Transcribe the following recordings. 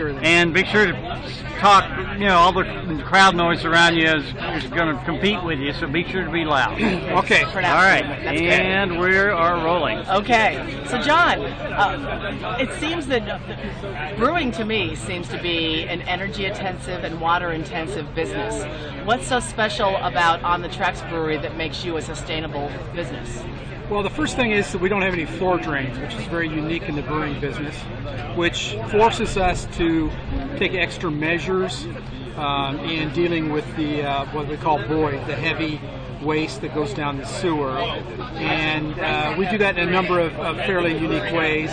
And be sure to talk, all the crowd noise around you is going to compete with you, so be sure to be loud. Okay. All right, and we are rolling. Okay, so John, it seems that brewing to me seems to be an energy-intensive and water-intensive business. What's so special about On the Tracks Brewery that makes you a sustainable business? Well, the first thing is that we don't have any floor drains, which is very unique in the brewing business, which forces us to take extra measures in dealing with the what we call void, the heavy waste that goes down the sewer. And we do that in a number of fairly unique ways.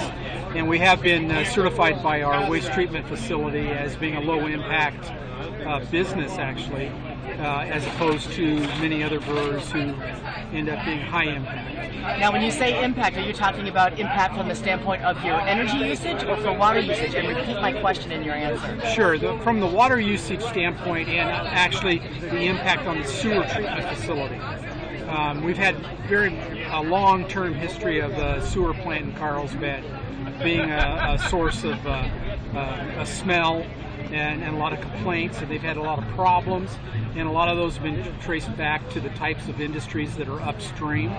And we have been certified by our waste treatment facility as being a low-impact business, actually, as opposed to many other brewers who end up being high impact. Now, when you say impact, are you talking about impact from the standpoint of your energy usage or for water usage? And repeat my question in your answer. Sure. From the water usage standpoint and actually the impact on the sewer treatment facility. We've had a long-term history of the sewer plant in Carlsbad being a source of a smell and a lot of complaints, and they've had a lot of problems, and a lot of those have been traced back to the types of industries that are upstream.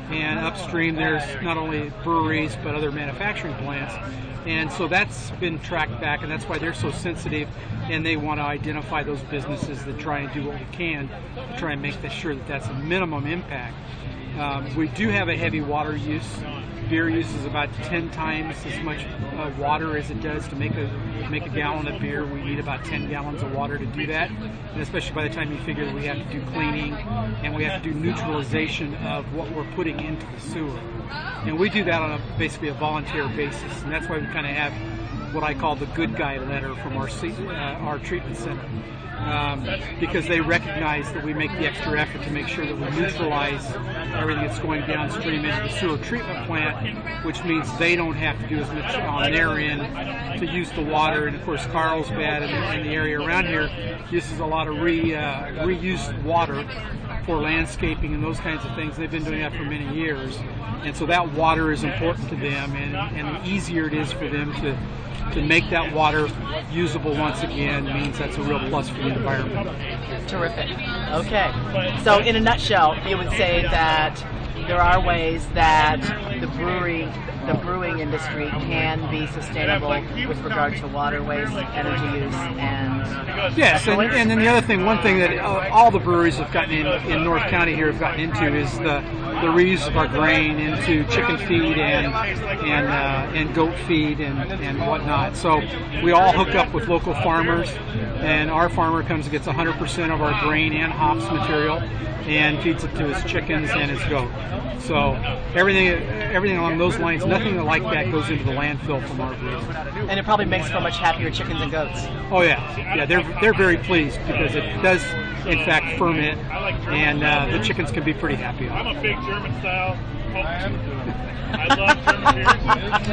And upstream there's not only breweries but other manufacturing plants, and so that's been tracked back, and that's why they're so sensitive, and they want to identify those businesses that try and do what we can to try and make sure that that's a minimum impact. We do have a heavy water use. Beer uses about 10 times as much water as it does to make a gallon of beer. We need about 10 gallons of water to do that, and especially by the time you figure that we have to do cleaning and we have to do neutralization of what we're putting into the sewer. And we do that on basically a volunteer basis, and that's why we kind of have what I call the good guy letter from our treatment center. Because they recognize that we make the extra effort to make sure that we neutralize everything that's going downstream into the sewer treatment plant, which means they don't have to do as much on their end to use the water. And of course, Carlsbad and the area around here uses a lot of reused water for landscaping and those kinds of things. They've been doing that for many years, and so that water is important to them, and the easier it is for them to make that water usable once again means that's a real plus for the environment. Terrific. Okay. So in a nutshell, you would say that there are ways that the brewing industry can be sustainable with regard to water waste, energy use, and yes, and then the other thing, one thing that all the breweries have gotten in North County here have gotten into is the reuse of our grain into chicken feed and goat feed and whatnot. So we all hook up with local farmers, and our farmer comes and gets 100% of our grain and hops material and feeds it to his chickens and his goat. So everything along those lines, nothing like that goes into the landfill from our brewery. And it probably makes for much happier chickens and goats. Oh yeah, they're very pleased because it does in fact ferment, and the chickens can be pretty happy. I'm a big German style. I love German beers.